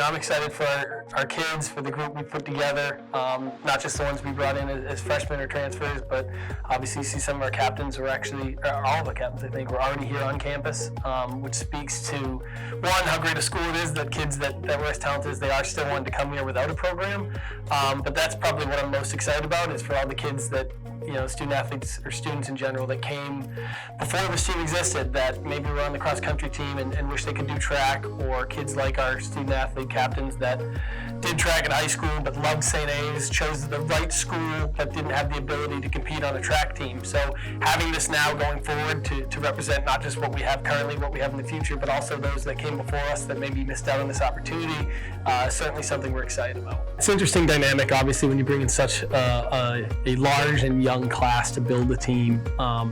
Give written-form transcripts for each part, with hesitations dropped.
I'm excited for our kids, for the group we put together, not just the ones we brought in as freshmen or transfers, but obviously you see some of our captains who are actually, all of the captains I think, were already here on campus, which speaks to, one, how great a school it is that kids that were as talented as they are still wanted to come here without a program, but that's probably what I'm most excited about is for all the kids that, student athletes or students in general that came before this team existed that maybe were on the cross country team and wish they could do track, or kids like our student athlete captains that did track in high school but loved St. A's, chose the right school but didn't have the ability to compete on a track team. So having this now going forward to represent not just what we have currently, what we have in the future, but also those that came before us that maybe missed out on this opportunity, certainly something we're excited about. It's an interesting dynamic, obviously, when you bring in such a large and young class to build a team.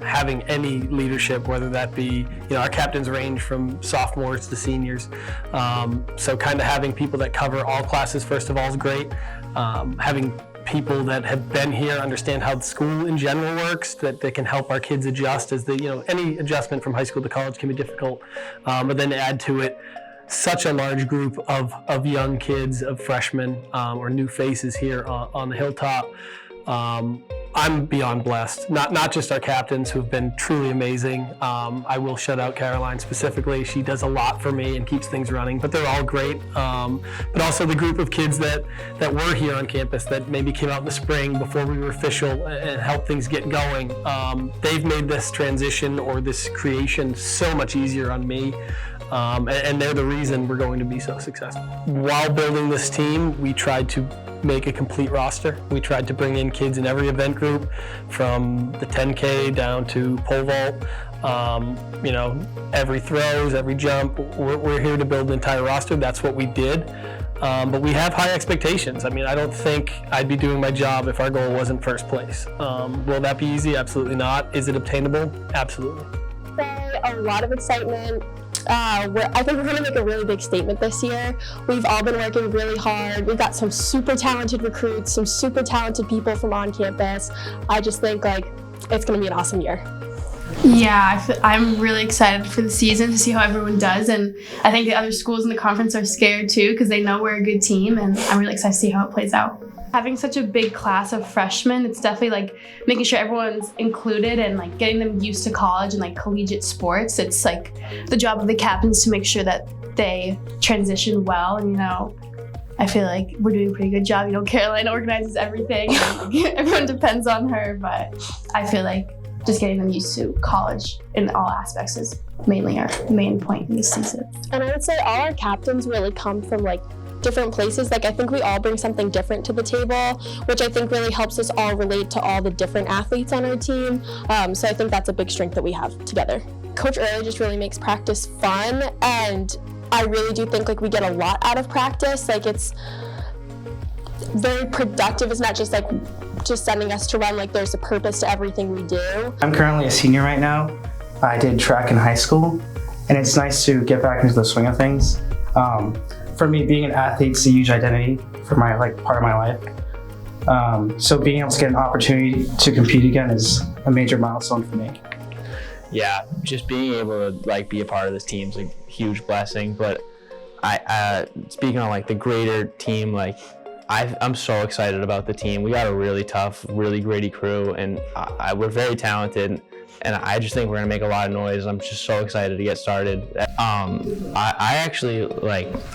Having any leadership, whether that be, our captains range from sophomores to seniors. So kind of having people that cover all classes, first of all, is great. Having people that have been here understand how the school in general works, that they can help our kids adjust as any adjustment from high school to college can be difficult. But then add to it such a large group of young kids, of freshmen or new faces here on the Hilltop. I'm beyond blessed. Not just our captains who've been truly amazing. I will shout out Caroline specifically. She does a lot for me and keeps things running, but they're all great. But also the group of kids that were here on campus that maybe came out in the spring before we were official and helped things get going. They've made this transition or this creation so much easier on me. And they're the reason we're going to be so successful. While building this team, we tried to make a complete roster. We tried to bring in kids in every event group, from the 10K down to pole vault, every throws, every jump. We're here to build an entire roster. That's what we did. But we have high expectations. I don't think I'd be doing my job if our goal wasn't first place. Will that be easy? Absolutely not. Is it obtainable? Absolutely. A lot of excitement. I think we're going to make a really big statement this year. We've all been working really hard. We've got some super talented recruits, some super talented people from on campus. I just think it's going to be an awesome year. Yeah, I'm really excited for the season to see how everyone does, and I think the other schools in the conference are scared too because they know we're a good team, and I'm really excited to see how it plays out. Having such a big class of freshmen, it's definitely making sure everyone's included and getting them used to college and collegiate sports. It's the job of the captains to make sure that they transition well, and I feel like we're doing a pretty good job. Caroline organizes everything and everyone depends on her, but I feel like just getting them used to college in all aspects is mainly our main point in this season. And I would say all our captains really come from different places. I think we all bring something different to the table, which I think really helps us all relate to all the different athletes on our team. So I think that's a big strength that we have together. Coach Early just really makes practice fun, and I really do think we get a lot out of practice. It's very productive. It's not just just sending us to run. There's a purpose to everything we do. I'm currently a senior right now. I did track in high school, and it's nice to get back into the swing of things. For me, being an athlete is a huge identity for my part of my life. So being able to get an opportunity to compete again is a major milestone for me. Yeah, just being able to be a part of this team is a huge blessing. But speaking on the greater team, I'm so excited about the team. We got a really tough, really gritty crew, and we're very talented. And I just think we're gonna make a lot of noise. I'm just so excited to get started. I actually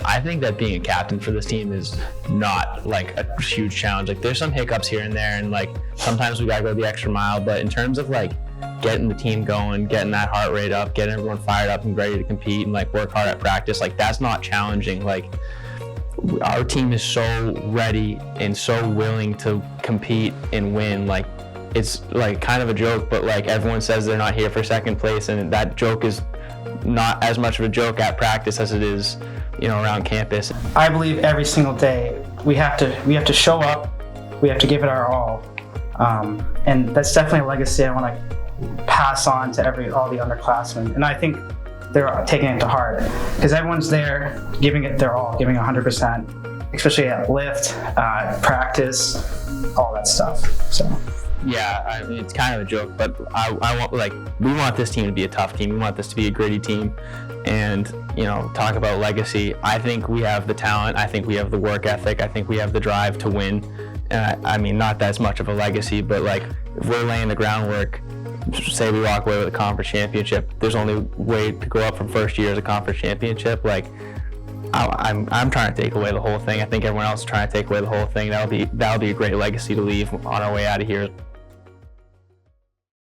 I think that being a captain for this team is not a huge challenge. There's some hiccups here and there, and sometimes we gotta go the extra mile. But in terms of getting the team going, getting that heart rate up, getting everyone fired up and ready to compete, and work hard at practice, that's not challenging. Our team is so ready and so willing to compete and win. It's kind of a joke, but everyone says they're not here for second place, and that joke is not as much of a joke at practice as it is, around campus. I believe every single day we have to show up, we have to give it our all, and that's definitely a legacy I want to pass on to all the underclassmen. And I think they're taking it to heart because everyone's there, giving it their all, giving 100%, especially at lift, practice, all that stuff. So. Yeah, I mean, it's kind of a joke, but I want we want this team to be a tough team. We want this to be a gritty team, and talk about legacy. I think we have the talent. I think we have the work ethic. I think we have the drive to win. And I mean, not that much of a legacy, but if we're laying the groundwork, say we walk away with a conference championship, there's only way to go up from first year as a conference championship. I'm trying to take away the whole thing. I think everyone else is trying to take away the whole thing. That'll be a great legacy to leave on our way out of here.